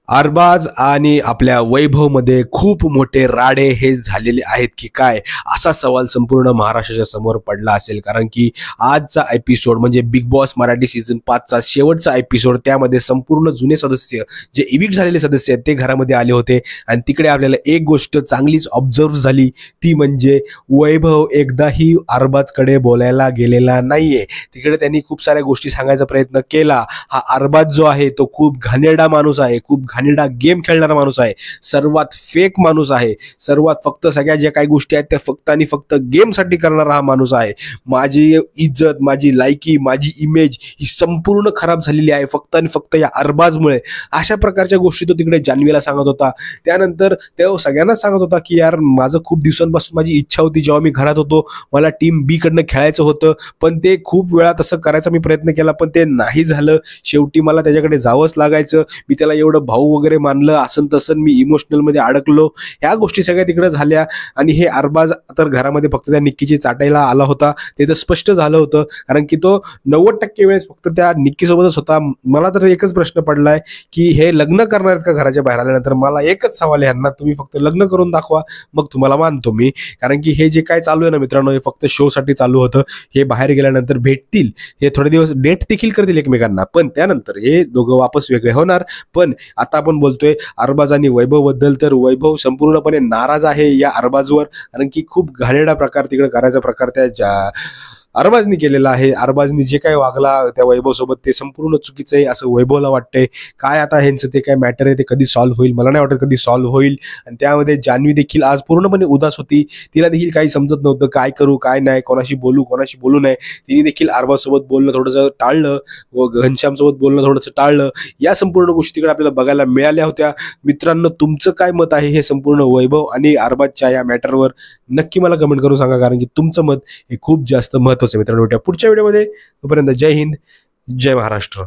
अरबाज आणि आपल्या वैभवमध्ये खूप मोठे राडे हे झालेले आहेत की काय, असा सवाल संपूर्ण महाराष्ट्राच्या समोर पडला असेल. कारण की आजचा एपिसोड म्हणजे बिग बॉस मराठी सीझन 5चा शेवटचा एपिसोड, त्यामध्ये संपूर्ण जुने सदस्य जे इविक्ट झालेले सदस्य आहेत ते घरामध्ये आले होते. आणि तिकडे आपल्याला एक गोष्ट चांगलीच ऑब्झर्व झाली, ती म्हणजे वैभव एकदाही अरबाजकडे बोलायला गेलेला नाहीये. तिकडे त्यांनी खूप साऱ्या गोष्टी सांगायचा प्रयत्न केला. हा अरबाज जो आहे तो खूप घाणेरडा माणूस आहे, खूप घाणेरडा गेम खेळणारा माणूस आहे, सर्वात फेक माणूस आहे, सर्वात फक्त सगळ्या ज्या काही गोष्टी आहेत त्या फक्त आणि फक्त गेमसाठी करणारा हा माणूस आहे. माझी इज्जत, माझी लायकी, माझी इमेज ही संपूर्ण खराब झालेली आहे फक्त आणि फक्त या अरबाजमुळे. अशा प्रकारच्या गोष्टी तो तिकडे जान्हवीला सांगत होता. त्यानंतर तो सगळ्यांनाच सांगत होता की यार माझं खूप दिवसांपासून माझी इच्छा होती, जेव्हा मी घरात होतो मला टीम बी कडनं खेळायचं होतं, पण ते खूप वेळा तसं करायचा मी प्रयत्न केला पण ते नाही झालं. शेवटी मला त्याच्याकडे जावंच लागायचं. मी त्याला एवढं भाऊ वगैरे मानलं, असं तसं मी इमोशनल मध्ये अडकलो. ह्या गोष्टी सगळ्या तिकडे झाल्या. आणि हे अरबाज तर घरामध्ये फक्त त्या निक्कीची चाटायला आला होता, ते तर स्पष्ट झालं होतं. कारण की तो 90% वेळेस फक्त त्या निक्कीसोबतच होता. मला तर एकच प्रश्न पडलाय की हे लग्न करणार आहेत का घराच्या बाहेर आल्यानंतर. मला एकच सवाल आहे यांना, तुम्ही फक्त लग्न करून दाखवा मग तुम्हाला मानतो मी. कारण की हे जे काय चालू आहे ना मित्रांनो, हे फक्त शो साठी चालू होतं. हे बाहेर गेल्यानंतर भेटतील, हे थोडे दिवस डेट देखील करतील एकमेकांना, पण त्यानंतर हे दोघं वापस वेगळे होणार. पण आता आपण बोलतोय अरबाज आणि वैभव बद्दल, तर वैभव संपूर्णपणे नाराज आहे या अरबाजवर. कारण की खूप घाणेरडा प्रकार तिकडे करायचा प्रकार त्या अरबाजनी केलेला आहे. अरबाजनी जे काही वागला त्या वैभव सोबत ते संपूर्ण चुकीचं आहे असं वैभवला वाटतंय. काय आता ह्यांचं ते काय मॅटर आहे ते कधी सॉल्व्ह होईल, मला नाही वाटत कधी सॉल्व्ह होईल. आणि त्यामध्ये जान्हवी देखील आज पूर्णपणे उदास होती. तिला देखील काही समजत नव्हतं काय करू काय नाही, कोणाशी बोलू नये. तिने देखील अरबाज सोबत बोलणं थोडंसं टाळलं व घनश्याम सोबत बोलणं थोडंसं टाळलं. या संपूर्ण गोष्टी तिकडे आपल्याला बघायला मिळाल्या होत्या. मित्रांनो, तुमचं काय मत आहे हे संपूर्ण वैभव आणि अरबाजच्या या मॅटरवर नक्की मला कमेंट करून सांगा. कारण की तुमचं मत हे खूप जास्त महत्त्वाचं आहे मित्रांनो. पुढच्या व्हिडिओमध्ये तोपर्यंत जय हिंद, जय महाराष्ट्र.